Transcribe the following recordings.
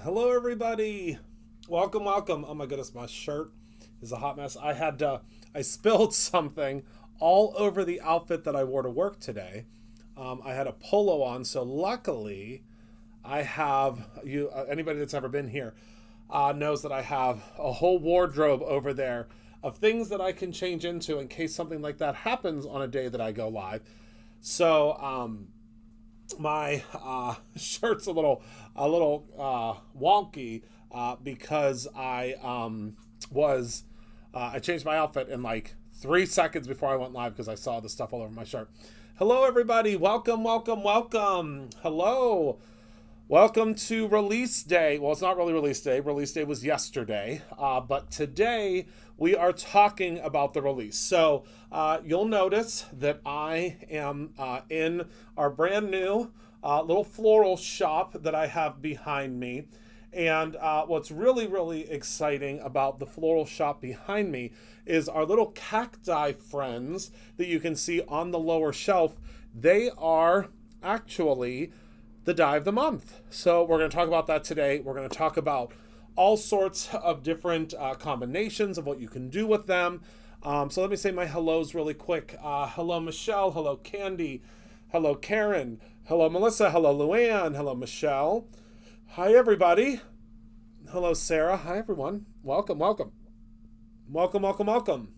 Hello, everybody. Welcome, welcome. Oh my goodness, my shirt is a hot mess. I spilled something all over the outfit that I wore to work today. I had a polo on, so luckily I have anybody that's ever been here knows that I have a whole wardrobe over there of things that I can change into in case something like that happens on a day that I go live. So, my shirt's a little wonky because I changed my outfit in like 3 seconds before I went live because I saw the stuff all over my shirt. Hello, everybody. Welcome, welcome, welcome. Hello. Welcome to release day. Well, it's not really release day. Release day was yesterday. But today we are talking about the release. So you'll notice that I am in our brand new little floral shop that I have behind me. And what's really, really exciting about the floral shop behind me is our little cacti friends that you can see on the lower shelf. They are actually the dye of the month. So we're going to talk about that today. We're going to talk about all sorts of different combinations of what you can do with them. So let me say my hellos really quick. Hello, Michelle. Hello, Candy. Hello, Karen. Hello, Melissa. Hello, Luann. Hello, Michelle. Hi, everybody. Hello, Sarah. Hi, everyone. Welcome, welcome. Welcome, welcome, welcome.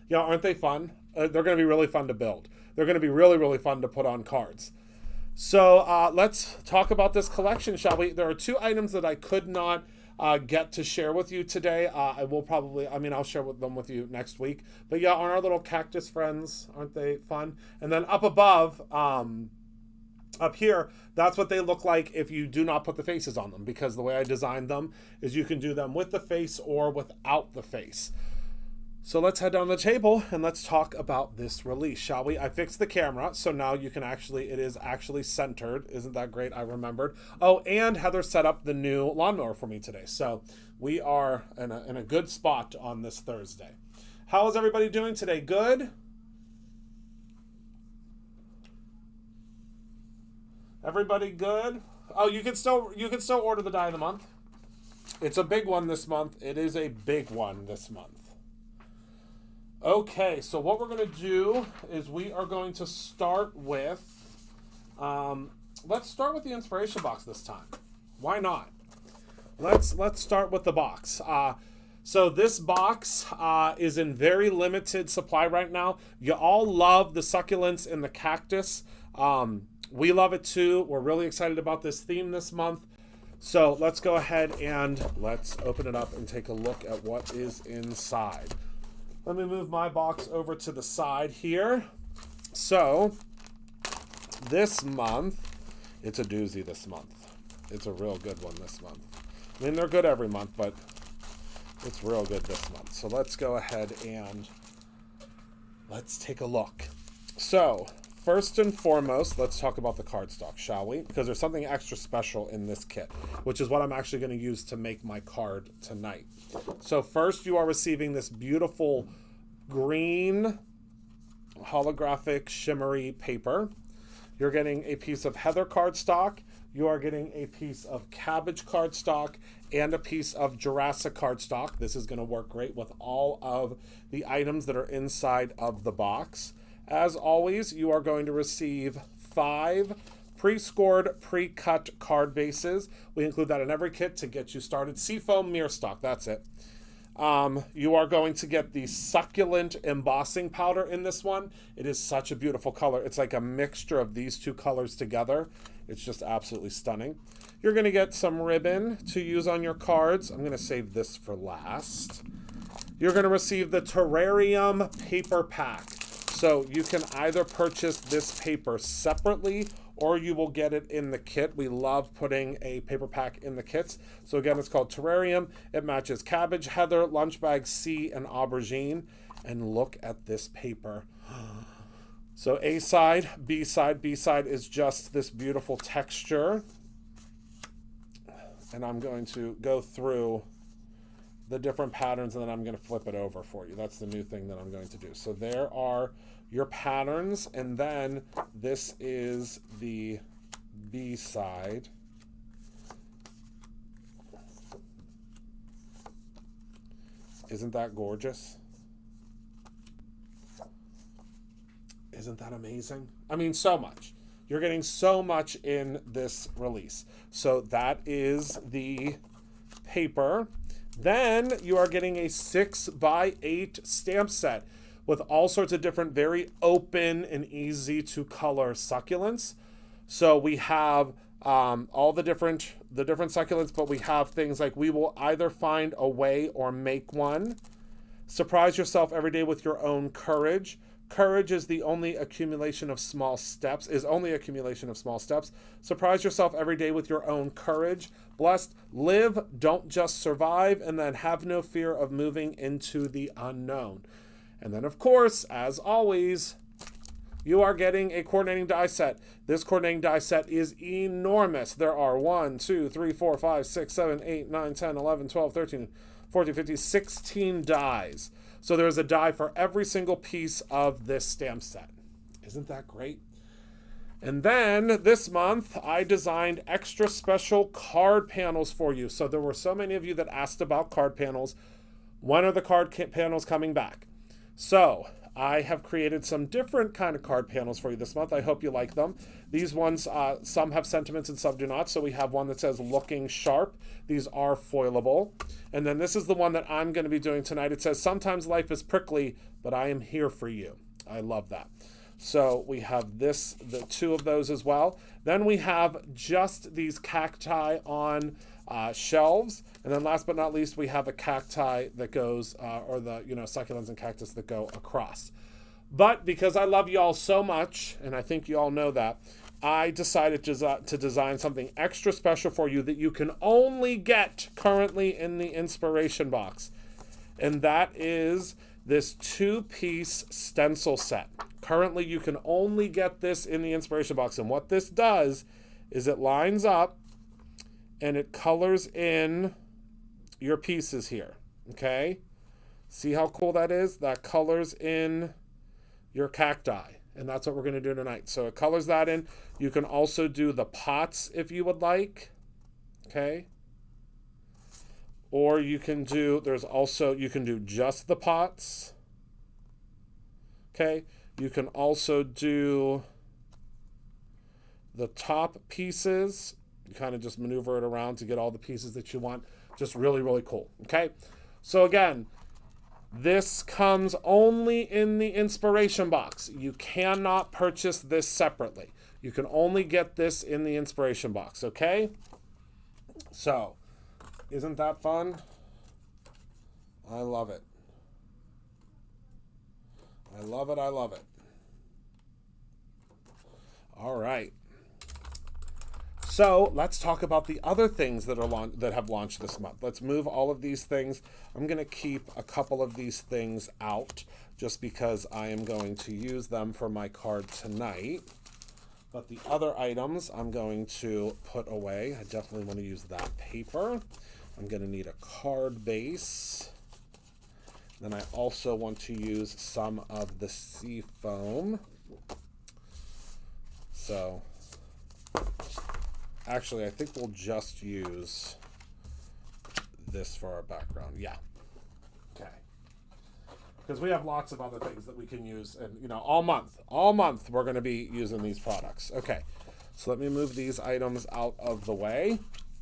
Yeah, aren't they fun? They're going to be really fun to build. They're going to be really, really fun to put on cards. So let's talk about this collection, shall we? There are two items that I could not get to share with you today. I'll share them with you next week. But yeah, aren't our little cactus friends, aren't they fun? And then up above, up here, that's what they look like if you do not put the faces on them, because the way I designed them is you can do them with the face or without the face. So let's head down to the table and let's talk about this release, shall we? I fixed the camera, so now it is actually centered. Isn't that great? I remembered. Oh, and Heather set up the new lawnmower for me today. So we are in a good spot on this Thursday. How is everybody doing today? Good? Everybody good? Oh, you can still order the dye of the month. It's a big one this month. It is a big one this month. Okay, so what we're going to do is we are going to start with, let's start with the inspiration box this time. Why not? Let's start with the box. So this box is in very limited supply right now. You all love the succulents and the cactus. We love it too. We're really excited about this theme this month. So let's go ahead and let's open it up and take a look at what is inside. Let me move my box over to the side here. So this month, it's a doozy this month. It's a real good one this month. I mean, they're good every month, but it's real good this month. So let's go ahead and let's take a look. So first and foremost, let's talk about the cardstock, shall we? Because there's something extra special in this kit, which is what I'm actually going to use to make my card tonight. So first, you are receiving this beautiful green holographic shimmery paper. You're getting a piece of Heather cardstock. You are getting a piece of Cabbage cardstock and a piece of Jurassic cardstock. This is going to work great with all of the items that are inside of the box. As always, you are going to receive 5 pre-scored, pre-cut card bases. We include that in every kit to get you started. Seafoam mirror stock, that's it. You are going to get the succulent embossing powder in this one. It is such a beautiful color. It's like a mixture of these two colors together. It's just absolutely stunning. You're going to get some ribbon to use on your cards. I'm going to save this for last. You're going to receive the terrarium paper pack. So you can either purchase this paper separately or you will get it in the kit. We love putting a paper pack in the kits. So again, it's called Terrarium. It matches Cabbage, Heather, Lunch Bag, C, and Aubergine. And look at this paper. So A side, B side. B side is just this beautiful texture. And I'm going to go through the different patterns and then I'm going to flip it over for you. That's the new thing that I'm going to do. So there are your patterns, and then this is the B side. Isn't that gorgeous? Isn't that amazing? I mean, so much. You're getting so much in this release. So that is the paper. Then you are getting a 6x8 stamp set with all sorts of different, very open and easy to color succulents. So we have all the different succulents, but we have things like we will either find a way or make one. Surprise yourself every day with your own courage. Courage is the only accumulation of small steps, Surprise yourself every day with your own courage. Blessed, live, don't just survive, and then have no fear of moving into the unknown. And then, of course, as always, you are getting a coordinating die set. This coordinating die set is enormous. There are 1, 2, 3, 4, 5, 6, 7, 8, 9, 10, 11, 12, 13, 14, 15, 16 dies. So there's a die for every single piece of this stamp set. Isn't that great? And then this month, I designed extra special card panels for you. So there were so many of you that asked about card panels. When are the card panels coming back? So I have created some different kind of card panels for you this month. I hope you like them. These ones, some have sentiments and some do not. So we have one that says looking sharp. These are foilable. And then this is the one that I'm going to be doing tonight. It says, sometimes life is prickly, but I am here for you. I love that. So we have the two of those as well. Then we have just these cacti on shelves. And then last but not least, we have a cacti that goes, or the succulents and cactus that go across. But because I love y'all so much, and I think you all know that, I decided to design something extra special for you that you can only get currently in the inspiration box. And that is this 2-piece stencil set. Currently, you can only get this in the inspiration box. And what this does is it lines up and it colors in your pieces here, okay? See how cool that is? That colors in your cacti. And that's what we're going to do tonight. So it colors that in. You can also do the pots if you would like, okay? Or you can do, you can do just the pots, okay? You can also do the top pieces. You kind of just maneuver it around to get all the pieces that you want. Just really, really cool, okay? So again, this comes only in the inspiration box. You cannot purchase this separately. You can only get this in the inspiration box, okay? So, isn't that fun? I love it. I love it, I love it. All right. So let's talk about the other things that have launched this month. Let's move all of these things. I'm going to keep a couple of these things out just because I am going to use them for my card tonight. But the other items I'm going to put away. I definitely want to use that paper. I'm going to need a card base. Then I also want to use some of the sea foam. So actually, I think we'll just use this for our background. Yeah. Okay. Because we have lots of other things that we can use, and all month we're going to be using these products. Okay. So let me move these items out of the way,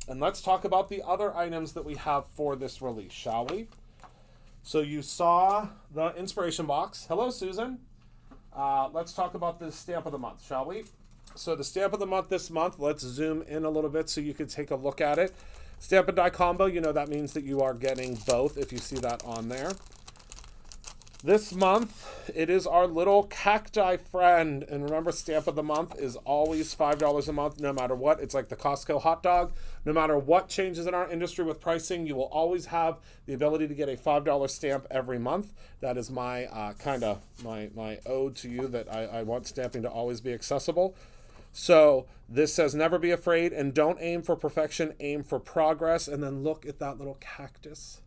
and let's talk about the other items that we have for this release, shall we? So you saw the inspiration box. Hello, Susan. Let's talk about the stamp of the month, shall we? So the stamp of the month this month, let's zoom in a little bit so you can take a look at it. Stamp and die combo, that means that you are getting both if you see that on there. This month, it is our little cacti friend. And remember, stamp of the month is always $5 a month, no matter what. It's like the Costco hot dog. No matter what changes in our industry with pricing, you will always have the ability to get a $5 stamp every month. That is my my ode to you, that I want stamping to always be accessible. So this says, never be afraid and don't aim for perfection, aim for progress. And then look at that little cactus.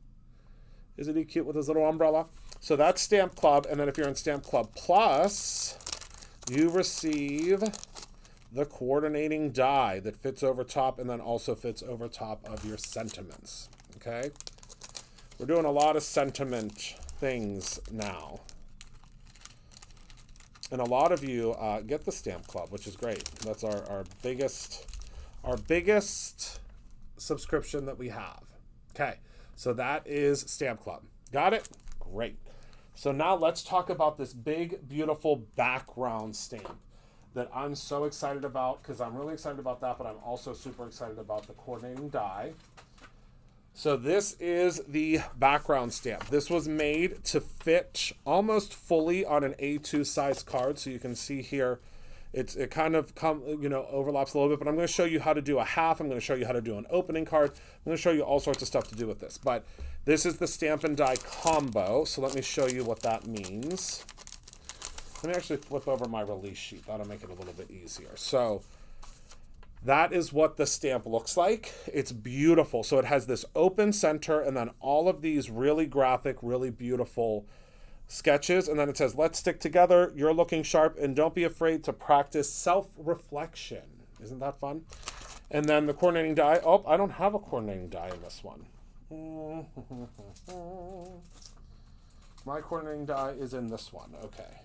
Isn't he cute with his little umbrella? So that's Stamp Club. And then if you're in Stamp Club Plus, you receive the coordinating die that fits over top and then also fits over top of your sentiments. Okay? We're doing a lot of sentiment things now. And a lot of you get the Stamp Club, which is great. That's our biggest subscription that we have. Okay, so that is Stamp Club. Got it? Great. So now let's talk about this big, beautiful background stamp that I'm so excited about, because I'm really excited about that, but I'm also super excited about the coordinating die. So this is the background stamp. This was made to fit almost fully on an A2 size card. So you can see here, it kind of overlaps a little bit, but I'm going to show you how to do a half. I'm going to show you how to do an opening card. I'm going to show you all sorts of stuff to do with this. But this is the stamp and die combo. So let me show you what that means. Let me actually flip over my release sheet. That'll make it a little bit easier. So that is what the stamp looks like. It's beautiful. So it has this open center and then all of these really graphic, really beautiful sketches. And then it says, let's stick together. You're looking sharp and don't be afraid to practice self-reflection. Isn't that fun? And then the coordinating die. Oh, I don't have a coordinating die in this one. My coordinating die is in this one. Okay.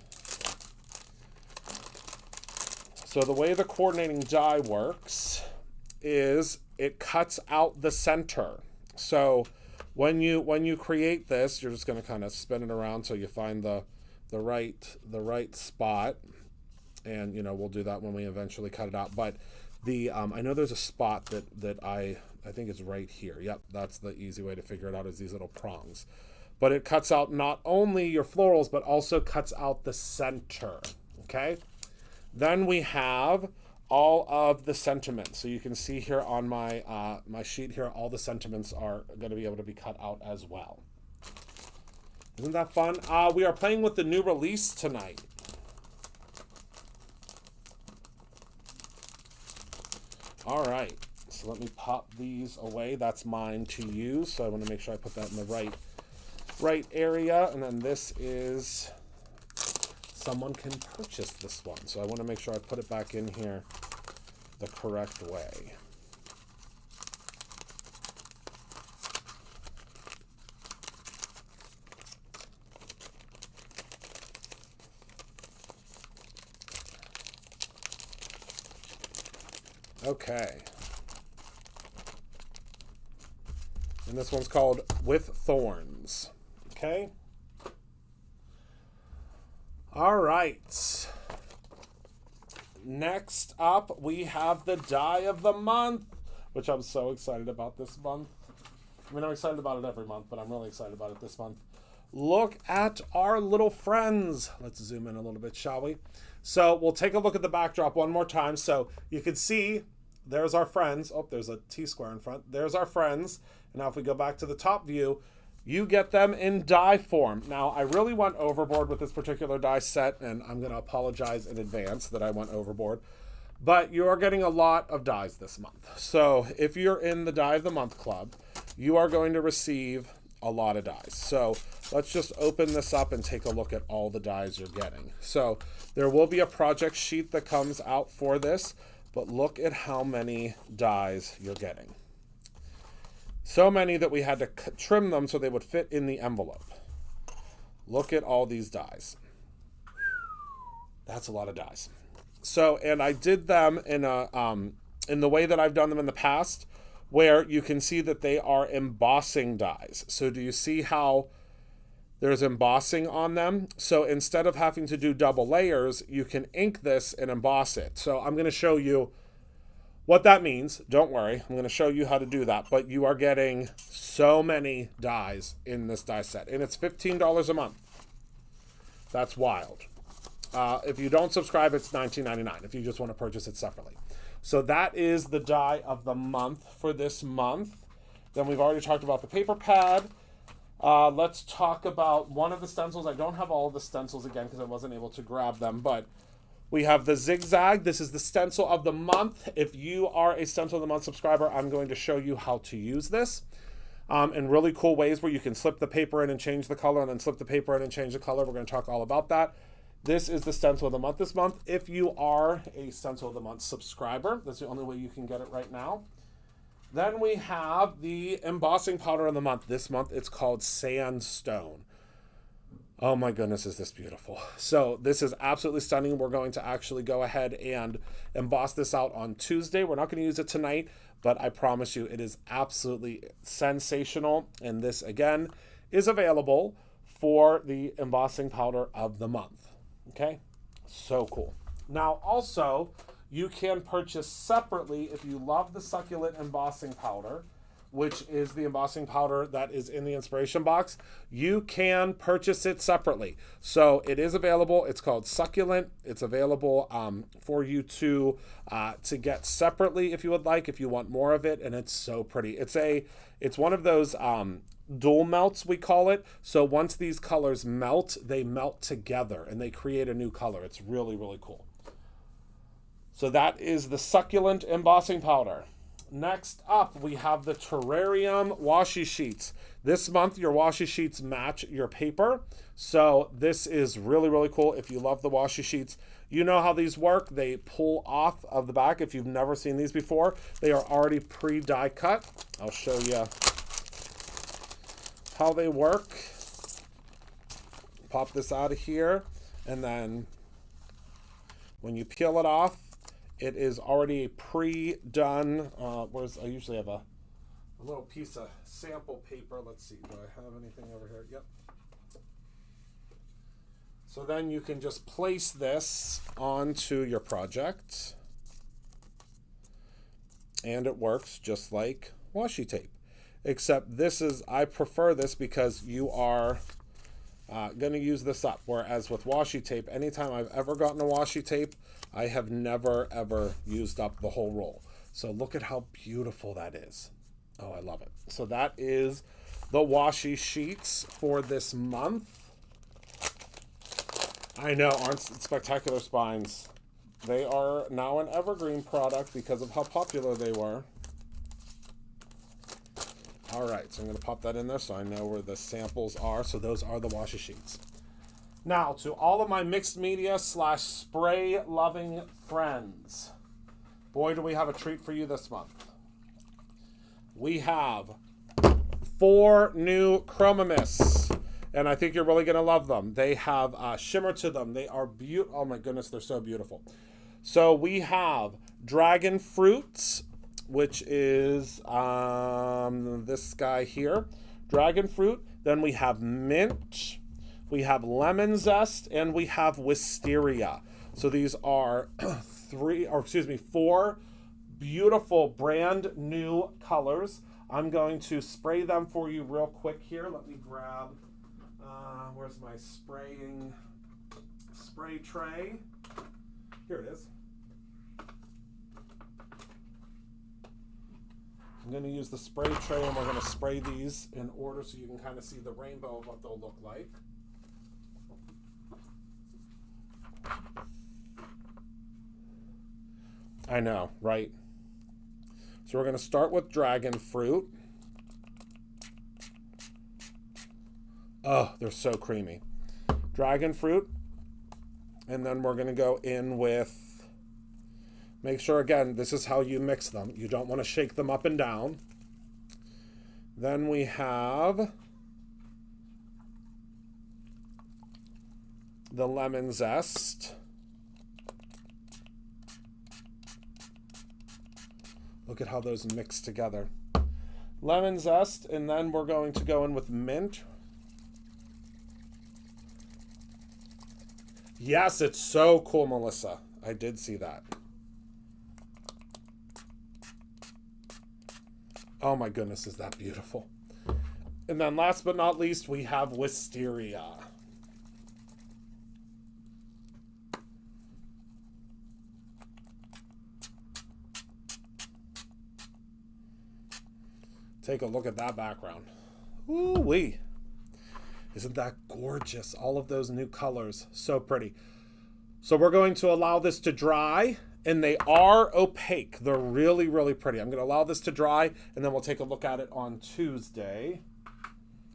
So the way the coordinating die works is it cuts out the center. So when you create this, you're just going to kind of spin it around so you find the right spot, and we'll do that when we eventually cut it out. But the I know there's a spot that I think is right here. Yep, that's the easy way to figure it out, is these little prongs. But it cuts out not only your florals, but also cuts out the center. Okay. Then we have all of the sentiments. So you can see here on my my sheet here, all the sentiments are going to be able to be cut out as well. Isn't that fun? We are playing with the new release tonight. All right. So let me pop these away. That's mine to use. So I want to make sure I put that in the right area. And then this is... someone can purchase this one. So I want to make sure I put it back in here the correct way. Okay. And this one's called With Thorns. Okay. All right. Next up, we have the die of the month, which I'm so excited about this month. I mean, I'm excited about it every month, but I'm really excited about it this month. Look at our little friends. Let's zoom in a little bit, shall we? So we'll take a look at the backdrop one more time. So you can see there's our friends. Oh, there's a T-square in front. There's our friends. And now if we go back to the top view, you get them in die form. Now, I really went overboard with this particular die set, and I'm going to apologize in advance that I went overboard. But you are getting a lot of dies this month. So if you're in the Die of the Month Club, you are going to receive a lot of dies. So let's just open this up and take a look at all the dies you're getting. So there will be a project sheet that comes out for this, but look at how many dies you're getting. So many that we had to trim them so they would fit in the envelope. Look at all these dies. That's a lot of dies. So, and I did them in the way that I've done them in the past, where you can see that they are embossing dies. So do you see how there's embossing on them? So instead of having to do double layers, you can ink this and emboss it. So I'm going to show you what that means. Don't worry, I'm going to show you how to do that. But you are getting so many dies in this die set, and it's $15 a month. That's wild. If you don't subscribe, it's $19.99 if you just want to purchase it separately. So that is the die of the month for this month. Then we've already talked about the paper pad. Let's talk about one of the stencils. I don't have all of the stencils again because I wasn't able to grab them, but we have the zigzag. This is the stencil of the month. If you are a stencil of the month subscriber, I'm going to show you how to use this in really cool ways where you can slip the paper in and change the color, and then slip the paper in and change the color. We're going to talk all about that. This is the stencil of the month this month. If you are a stencil of the month subscriber, that's the only way you can get it right now. Then we have the embossing powder of the month. This month it's called Sandstone. Oh my goodness, is this beautiful. So this is absolutely stunning. We're going to actually go ahead and emboss this out on Tuesday. We're not going to use it tonight, but I promise you it is absolutely sensational. And this, again, is available for the embossing powder of the month. Okay? So cool. Now, also, you can purchase separately if you love the succulent embossing powder, which is the embossing powder that is in the inspiration box. You can purchase it separately. So it is available. It's called Succulent. It's available for you to get separately if you would like, if you want more of it. And it's so pretty. It's one of those dual melts, we call it. So once these colors melt, they melt together and they create a new color. It's really, really cool. So that is the Succulent embossing powder. Next up, we have the Terrarium washi sheets. This month, your washi sheets match your paper. So this is really, really cool. If you love the washi sheets, you know how these work. They pull off of the back. If you've never seen these before, they are already pre-die cut. I'll show you how they work. Pop this out of here, and then when you peel it off, it is already pre-done. I usually have a little piece of sample paper. Let's see, do I have anything over here? Yep. So then you can just place this onto your project. And it works just like washi tape. Except I prefer this because you are going to use this up. Whereas with washi tape, anytime I've ever gotten a washi tape, I have never, ever used up the whole roll. So look at how beautiful that is. Oh, I love it. So that is the washi sheets for this month. I know, aren't Spectacular Spines? They are now an evergreen product because of how popular they were. All right, so I'm going to pop that in there so I know where the samples are. So those are the washi sheets. Now, to all of my mixed media / spray loving friends, boy, do we have a treat for you this month. We have 4 new Chroma Mists, and I think you're really going to love them. They have shimmer to them. They are beautiful. Oh my goodness, they're so beautiful. So we have Dragon Fruits, which is this guy here, Dragon Fruit. Then we have Mint, we have Lemon Zest, and we have Wisteria. So these are 4 beautiful brand new colors. I'm going to spray them for you real quick here. Let me grab, where's my spray tray? Here it is. I'm going to use the spray tray, and we're going to spray these in order so you can kind of see the rainbow of what they'll look like. I know, right? So we're going to start with Dragon Fruit. Oh, they're so creamy. Dragon Fruit. And then we're going to go in with, make sure, again, this is how you mix them. You don't want to shake them up and down. Then we have the Lemon Zest. Look at how those mix together. Lemon Zest, and then we're going to go in with Mint. Yes, it's so cool, Melissa. I did see that. Oh my goodness, is that beautiful. And then last but not least, we have Wisteria. Take a look at that background. Ooh-wee. Isn't that gorgeous? All of those new colors. So pretty. So we're going to allow this to dry, and they are opaque. They're really, really pretty. I'm going to allow this to dry, and then we'll take a look at it on Tuesday.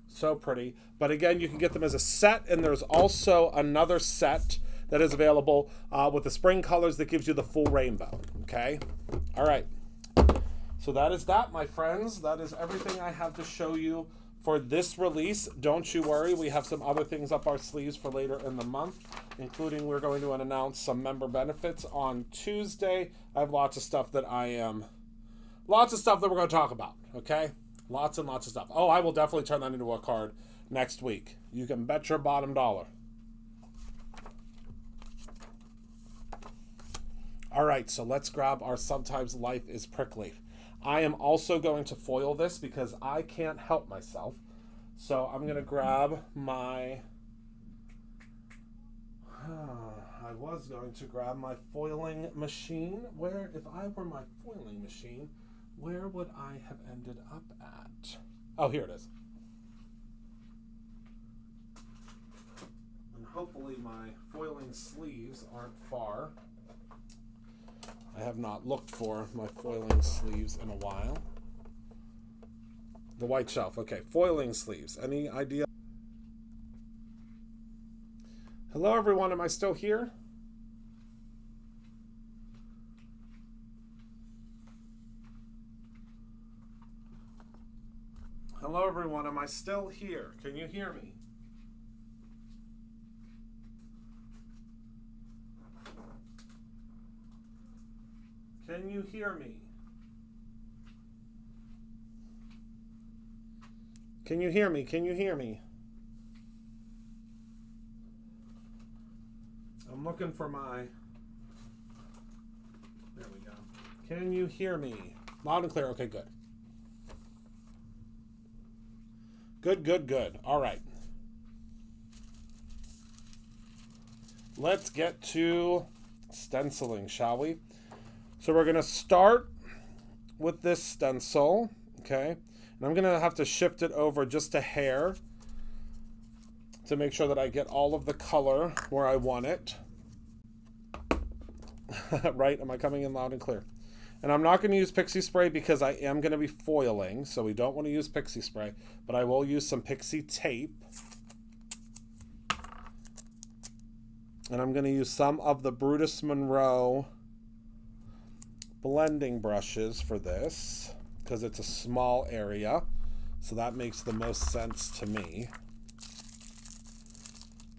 So pretty. But again, you can get them as a set, and there's also another set that is available with the spring colors that gives you the full rainbow. Okay? All right. So that is that, my friends. That is everything I have to show you for this release. Don't you worry, we have some other things up our sleeves for later in the month, including we're going to announce some member benefits on Tuesday. I have lots of stuff that we're going to talk about, okay? Lots and lots of stuff. Oh, I will definitely turn that into a card next week. You can bet your bottom dollar. All right, so let's grab our Sometimes Life is Prickly. I am also going to foil this because I can't help myself. So I'm going to grab my... I was going to grab my foiling machine. Where, if I were my foiling machine, where would I have ended up at? Oh, here it is. And hopefully my foiling sleeves aren't far. I have not looked for my foiling sleeves in a while. The white shelf. Okay, foiling sleeves. Any idea? Hello, everyone. Am I still here? Hello, everyone. Am I still here? Can you hear me? Can you hear me? Can you hear me? Can you hear me? I'm looking for my... There we go. Can you hear me? Loud and clear. Okay, good. Good, good, good. All right. Let's get to stenciling, shall we? So we're going to start with this stencil, okay? And I'm going to have to shift it over just a hair to make sure that I get all of the color where I want it. Right? Am I coming in loud and clear? And I'm not going to use pixie spray because I am going to be foiling, so we don't want to use pixie spray, but I will use some pixie tape. And I'm going to use some of the Brutus Monroe blending brushes for this because it's a small area, so that makes the most sense to me.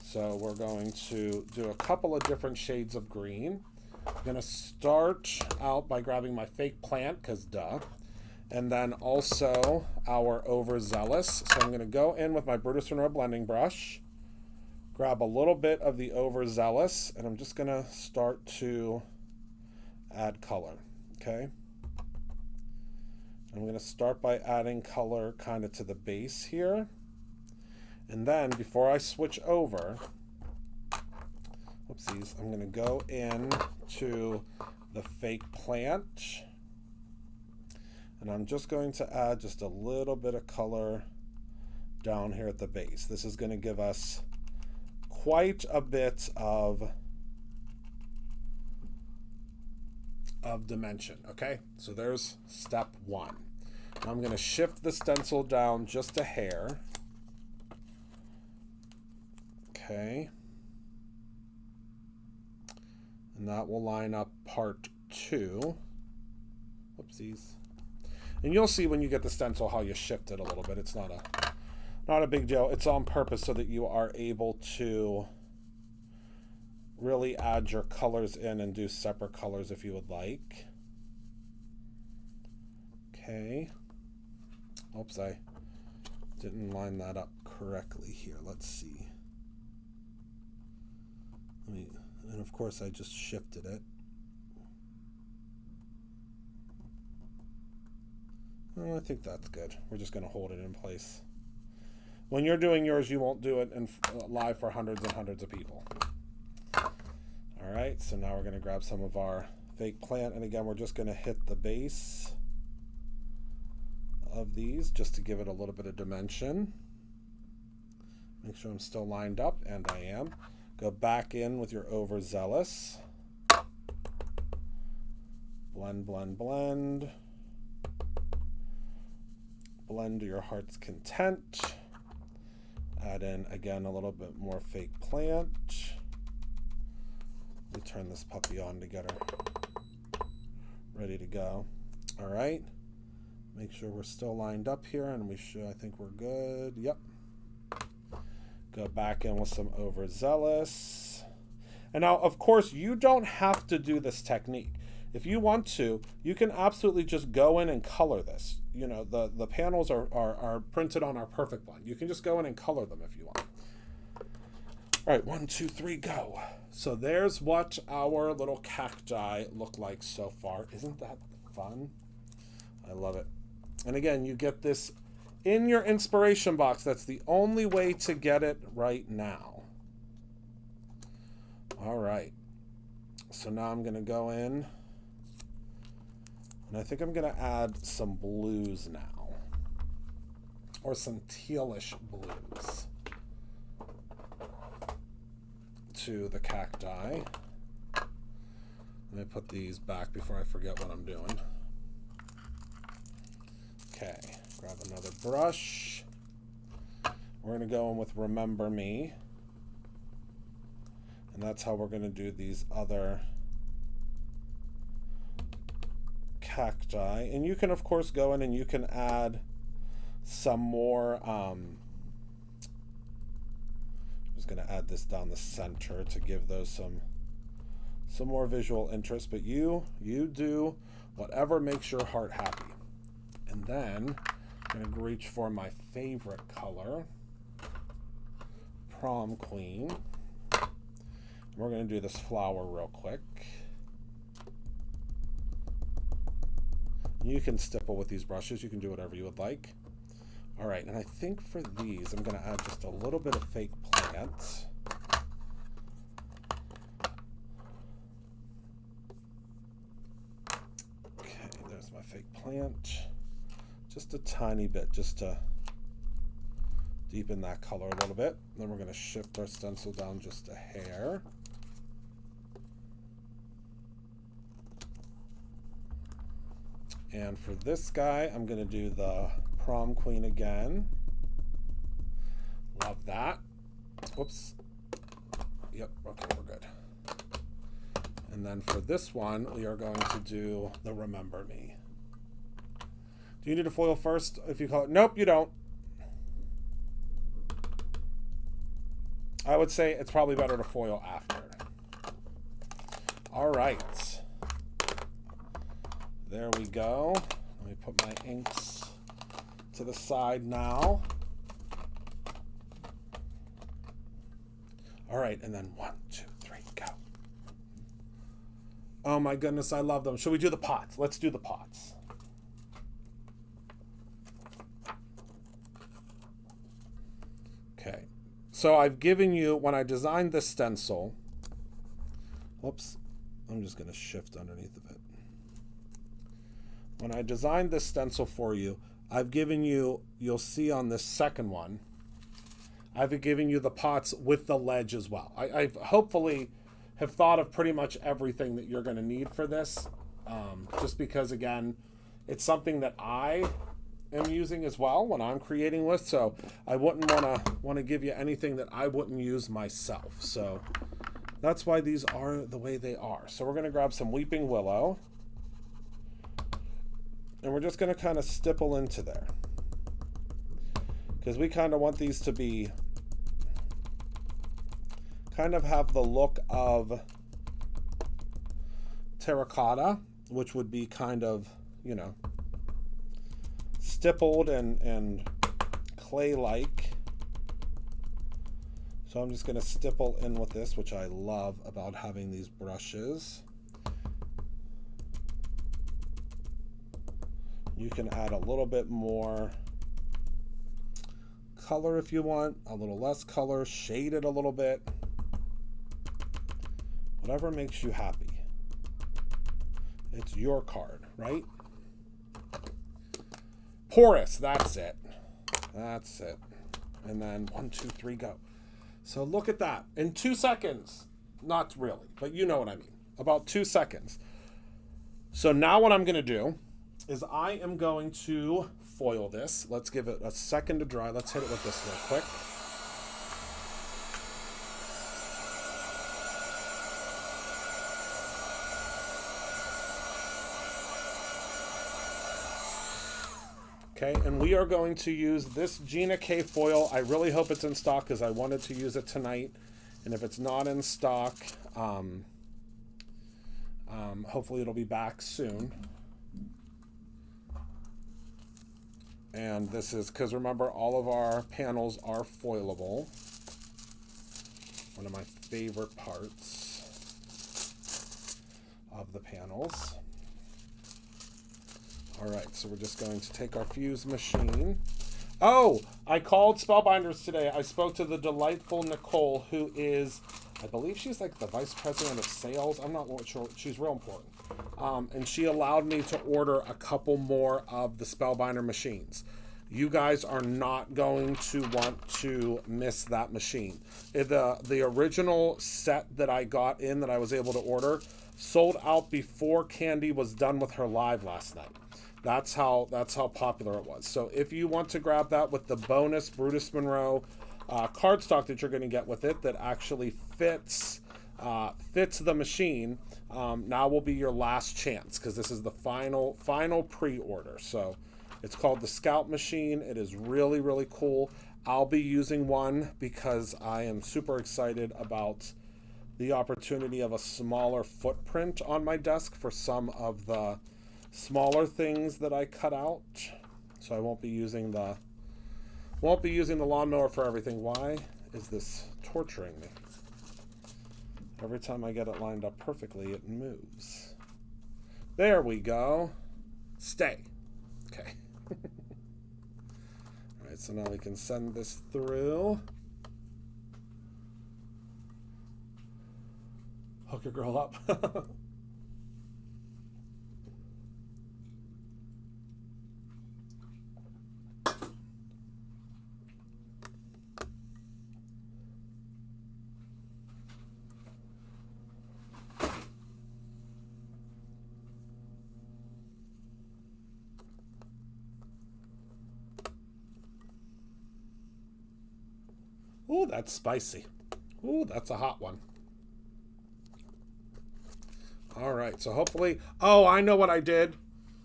So we're going to do a couple of different shades of green. I'm going to start out by grabbing my fake plant because duh, and then also our overzealous. So I'm going to go in with my Brutus Monroe blending brush, grab a little bit of the overzealous, and I'm just going to start to add color. Okay, I'm going to start by adding color kind of to the base here. And then before I switch over, whoopsies, I'm going to go in to the fake plant. And I'm just going to add just a little bit of color down here at the base. This is going to give us quite a bit of dimension, okay? So there's step one. Now I'm going to shift the stencil down just a hair. Okay. And that will line up part two. Whoopsies. And you'll see when you get the stencil how you shift it a little bit. It's not a big deal. It's on purpose so that you are able to really add your colors in and do separate colors if you would like. Okay. Oops, I didn't line that up correctly here. Let's see. And of course I just shifted it. Oh, I think that's good. We're just going to hold it in place. When you're doing yours, you won't do it in live for hundreds and hundreds of people. All right, so now we're going to grab some of our fake plant, and again, we're just going to hit the base of these just to give it a little bit of dimension. Make sure I'm still lined up, and I am. Go back in with your overzealous. Blend, blend, blend. Blend to your heart's content. Add in, again, a little bit more fake plant. Let me turn this puppy on to get her ready to go. All right. Make sure we're still lined up here, and we should, I think we're good. Yep. Go back in with some overzealous. And now, of course, you don't have to do this technique. If you want to, you can absolutely just go in and color this. You know, the panels are printed on our perfect blend. You can just go in and color them if you want. All right, 1, 2, 3, go. So there's what our little cacti look like so far. Isn't that fun? I love it. And again, you get this in your inspiration box. That's the only way to get it right now. All right. So now I'm going to go in. And I think I'm going to add some blues now. Or some tealish blues to the cacti. Let me put these back before I forget what I'm doing. Okay, grab another brush. We're going to go in with Remember Me. And that's how we're going to do these other cacti. And you can, of course, go in and you can add some more. I'm just going to add this down the center to give those some more visual interest. But you do whatever makes your heart happy. And then I'm going to reach for my favorite color, Prom Queen. We're going to do this flower real quick. You can stipple with these brushes. You can do whatever you would like. All right, and I think for these, I'm going to add just a little bit of fake plant. Okay, there's my fake plant. Just a tiny bit, just to deepen that color a little bit. Then we're going to shift our stencil down just a hair. And for this guy, I'm going to do the Prom Queen again. Love that. Whoops. Yep, okay, we're good. And then for this one, we are going to do the Remember Me. Do you need a foil first if you call it? Nope, you don't. I would say it's probably better to foil after. All right. There we go. Let me put my inks to the side now. All right, and then 1, 2, 3, go. Oh my goodness, I love them. Should we do the pots? Let's do the pots. Okay, so I've given you, when I designed this stencil, whoops, I'm just going to shift underneath of it. When I designed this stencil for you, I've given you, you'll see on this second one, I've given you the pots with the ledge as well. I've hopefully have thought of pretty much everything that you're going to need for this, just because, again, it's something that I am using as well when I'm creating with, so I wouldn't want to give you anything that I wouldn't use myself. So that's why these are the way they are. So we're going to grab some Weeping Willow. And we're just going to kind of stipple into there. Because we kind of want these to be, kind of have the look of terracotta, which would be kind of, you know, stippled and clay-like. So I'm just going to stipple in with this, which I love about having these brushes. You can add a little bit more color if you want, a little less color, shade it a little bit. Whatever makes you happy. It's your card, right? Porous, that's it. That's it. And then 1, 2, 3, go. So look at that. In 2 seconds, not really, but you know what I mean. About 2 seconds. So now what I'm going to do is I am going to foil this. Let's give it a second to dry. Let's hit it with this real quick. Okay, and we are going to use this Gina K foil. I really hope it's in stock because I wanted to use it tonight. And if it's not in stock, hopefully it'll be back soon. And this is, because remember, all of our panels are foilable. One of my favorite parts of the panels. All right, so we're just going to take our fuse machine. Oh, I called Spellbinders today. I spoke to the delightful Nicole, who is, I believe she's like the vice president of sales. I'm not sure. She's real important. And she allowed me to order a couple more of the Spellbinder machines. You guys are not going to want to miss that machine. The original set that I got in that I was able to order sold out before Candy was done with her live last night. That's how popular it was. So if you want to grab that with the bonus Brutus Monroe cardstock that you're going to get with it, that actually fits the machine, now will be your last chance, because this is the final pre-order. So it's called the Scout machine. It is really, really cool. I'll be using one because I am super excited about the opportunity of a smaller footprint on my desk for some of the smaller things that I cut out. So I won't be using the lawnmower for everything. Why is this torturing me? Every time I get it lined up perfectly, it moves. There we go. Stay. Okay. All right, so now we can send this through. Hook your girl up. Ooh, that's spicy. Ooh, that's a hot one. All right, so hopefully, oh, I know what I did.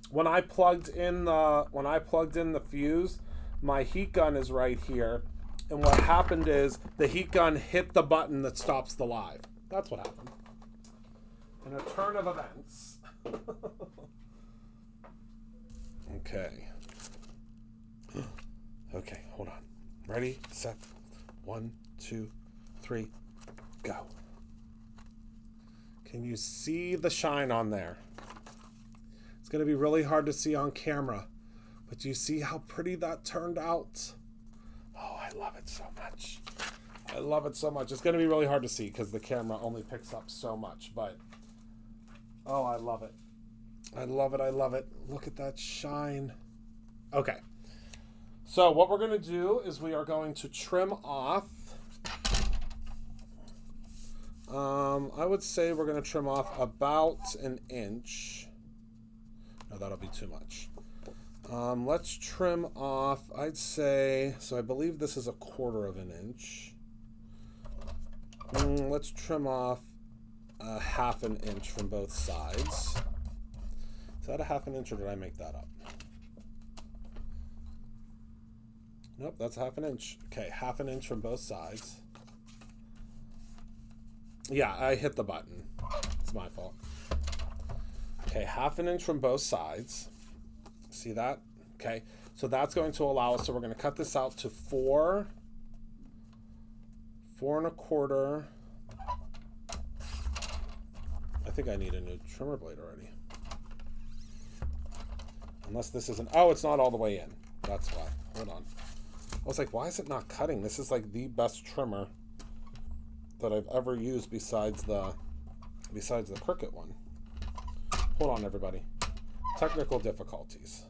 When I plugged in the fuse, my heat gun is right here. And what happened is the heat gun hit the button that stops the live. That's what happened. In a turn of events. Okay. Okay, hold on. Ready, set. 1, 2, 3, go. Can you see the shine on there? It's going to be really hard to see on camera, but do you see how pretty that turned out? Oh, I love it so much. I love it so much. It's going to be really hard to see because the camera only picks up so much, but oh, I love it. I love it. I love it. Look at that shine. Okay. So what we're going to do is we are going to trim off, I would say we're going to trim off about 1 inch. No, that'll be too much. Let's trim off, I'd say, so I believe this is 1/4 inch. Let's trim off 1/2 inch from both sides. Is that 1/2 inch or did I make that up? Nope, that's 1/2 inch. Okay, 1/2 inch from both sides. Yeah, I hit the button. It's my fault. Okay, 1/2 inch from both sides. See that? Okay, so that's going to allow us, so we're going to cut this out to 4 1/4. I think I need a new trimmer blade already. Unless this isn't, oh, it's not all the way in. That's why. Hold on. I was like, why is it not cutting? This is like the best trimmer that I've ever used besides the Cricut one. Hold on, everybody. Technical difficulties.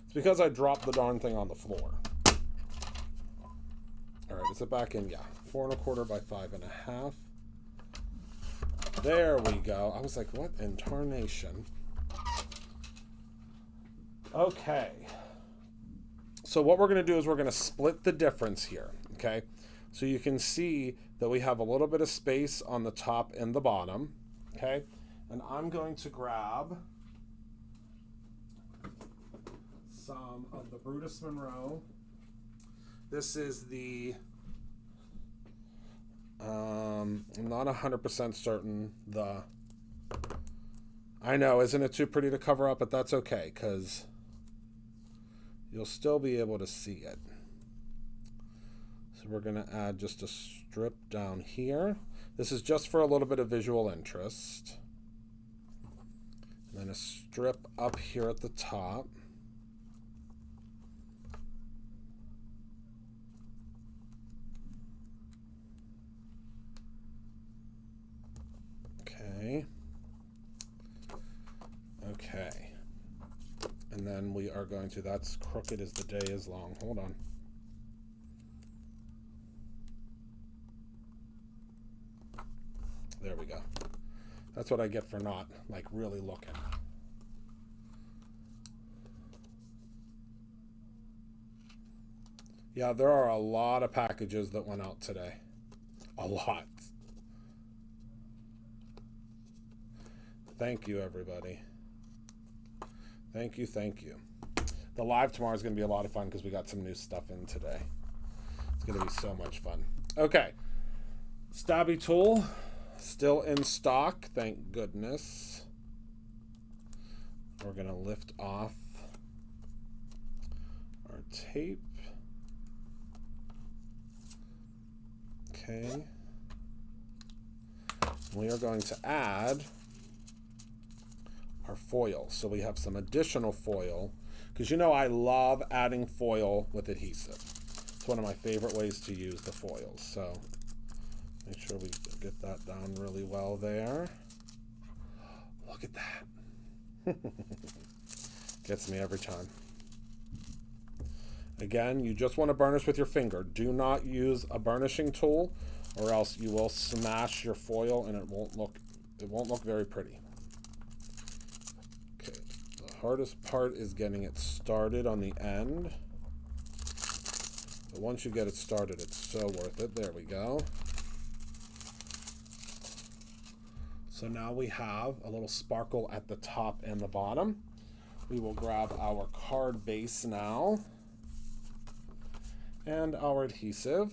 It's because I dropped the darn thing on the floor. All right, is it back in? Yeah, 4 1/4 by 5 1/2. There we go. I was like, what in tarnation? Okay. So what we're going to do is we're going to split the difference here, okay? So you can see that we have a little bit of space on the top and the bottom, okay? And I'm going to grab some of the Brutus Monroe. This is the, I'm not 100% certain, I know, isn't it too pretty to cover up, but that's okay, because you'll still be able to see it. So we're going to add just a strip down here. This is just for a little bit of visual interest. And then a strip up here at the top. Okay. Okay. And then we are going to, that's crooked as the day is long. Hold on. There we go. That's what I get for not, like, really looking. Yeah, there are a lot of packages that went out today. A lot. Thank you, everybody. Thank you, thank you. The live tomorrow is going to be a lot of fun because we got some new stuff in today. It's going to be so much fun. Okay. Stabby tool. Still in stock, thank goodness. We're going to lift off our tape. Okay. We are going to add our foil. So we have some additional foil, because you know I love adding foil with adhesive. It's one of my favorite ways to use the foils. So make sure we get that down really well there. Look at that. Gets me every time. Again, you just want to burnish with your finger. Do not use a burnishing tool, or else you will smash your foil and it won't look very pretty. Okay, the hardest part is getting it started on the end. But once you get it started, it's so worth it. There we go. So now we have a little sparkle at the top and the bottom. We will grab our card base now and our adhesive.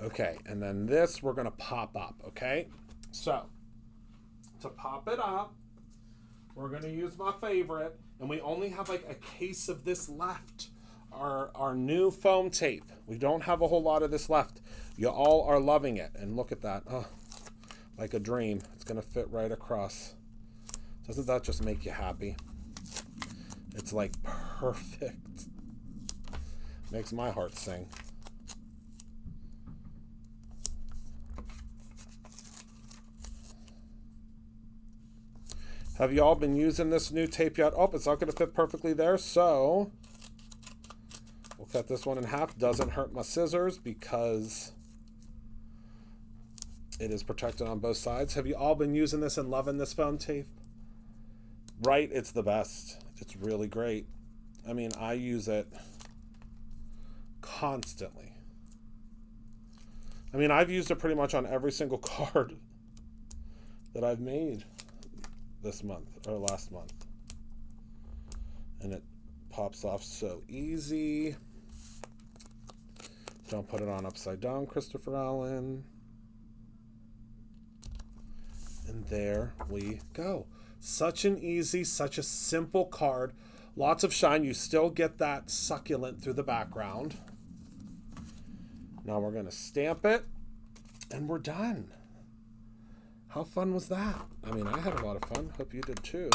Okay, and then this we're going to pop up, okay? So, to pop it up, we're going to use my favorite, and we only have like a case of this left, our new foam tape. We don't have a whole lot of this left. You all are loving it, and look at that. Oh, like a dream. It's going to fit right across. Doesn't that just make you happy? It's like perfect. Makes my heart sing. Have you all been using this new tape yet? Oh, it's not going to fit perfectly there, so we'll cut this one in half. Doesn't hurt my scissors because it is protected on both sides. Have you all been using this and loving this foam tape? Right? It's the best. It's really great. I mean, I use it constantly. I mean, I've used it pretty much on every single card that I've made this month or last month, and it pops off so easy. Don't put it on upside down, Christopher Allen. And there we go. Such an easy, such a simple card. Lots of shine. You still get that succulent through the background. Now we're going to stamp it and we're done. How fun was that? I mean, I had a lot of fun. Hope you did too.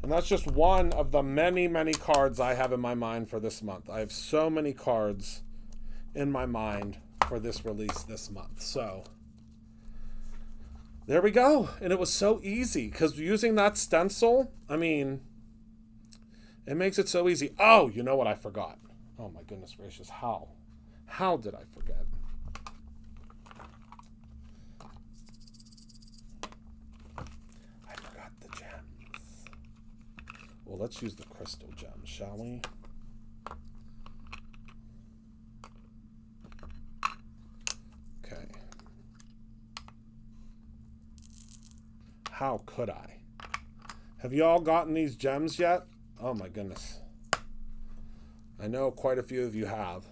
And that's just one of the many, many cards I have in my mind for this month. I have so many cards in my mind for this release this month. So there we go. And it was so easy because using that stencil, I mean, it makes it so easy. Oh, you know what I forgot? Oh my goodness gracious. How? How did I forget? I forgot the gems. Well, let's use the crystal gem, shall we? Okay. How could I? Have you all gotten these gems yet? Oh my goodness. I know quite a few of you have.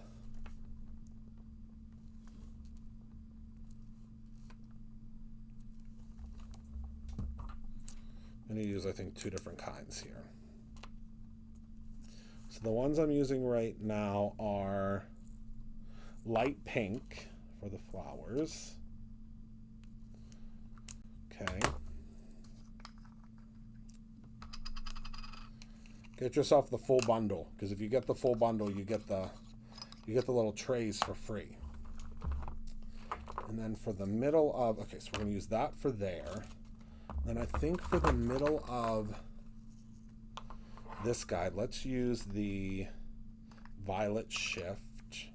I'm going to use, I think, 2 different kinds here. So the ones I'm using right now are light pink for the flowers. Okay. Get yourself the full bundle, because if you get the full bundle, you get the little trays for free. And then for the middle of, okay, so we're going to use that for there. Then I think for the middle of this guy, let's use the violet shift.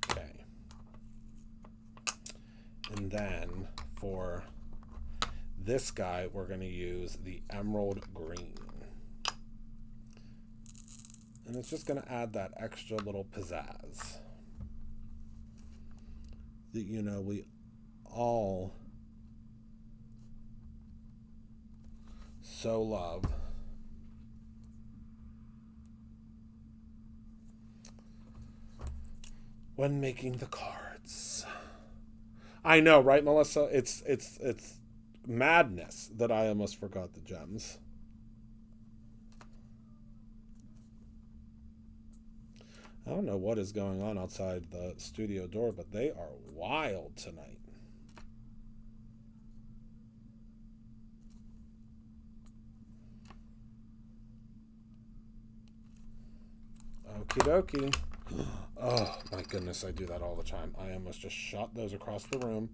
Okay. And then for this guy, we're going to use the emerald green. And it's just going to add that extra little pizzazz that, you know, we all so love. When making the cards. I know, right, Melissa? It's madness that I almost forgot the gems. I don't know what is going on outside the studio door, but they are wild tonight. Okie dokie. Oh my goodness, I do that all the time. I almost just shot those across the room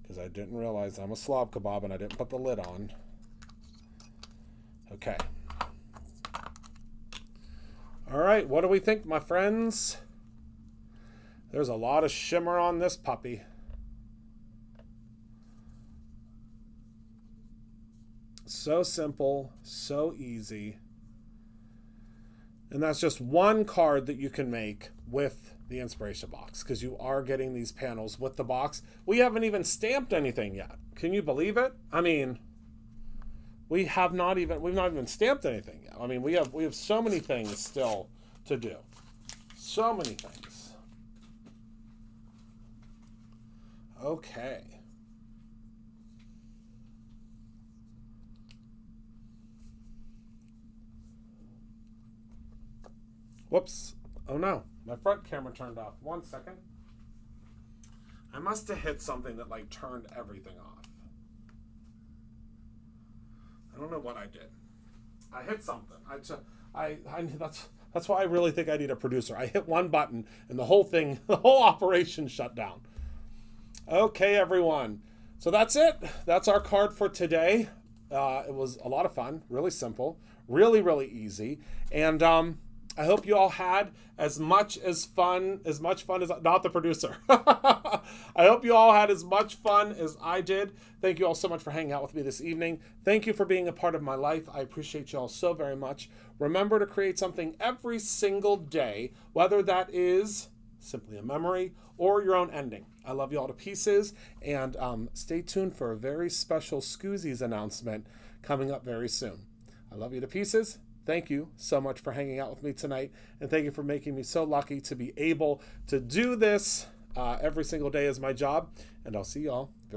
because I didn't realize I'm a slob kebab and I didn't put the lid on. Okay. All right, what do we think, my friends? There's a lot of shimmer on this puppy. So simple, so easy. And that's just one card that you can make with the inspiration box, because you are getting these panels with the box. We haven't even stamped anything yet. Can you believe it? I mean, we've not even stamped anything yet. I mean, we have so many things still to do. So many things. Okay. Whoops. Oh no, my front camera turned off. 1 second. I must have hit something that like turned everything off. I don't know what I did. I hit something. That's why I really think I need a producer. I hit one button and the whole operation shut down. Okay, everyone. So that's it. That's our card for today. It was a lot of fun, really simple, really, really easy. And I hope you all had as much fun as not the producer. I hope you all had as much fun as I did. Thank you all so much for hanging out with me this evening. Thank you for being a part of my life. I appreciate you all so very much. Remember to create something every single day, whether that is simply a memory or your own ending. I love you all to pieces, and stay tuned for a very special Scoozies announcement coming up very soon. I love you to pieces. Thank you so much for hanging out with me tonight, and thank you for making me so lucky to be able to do this every single day as my job, and I'll see y'all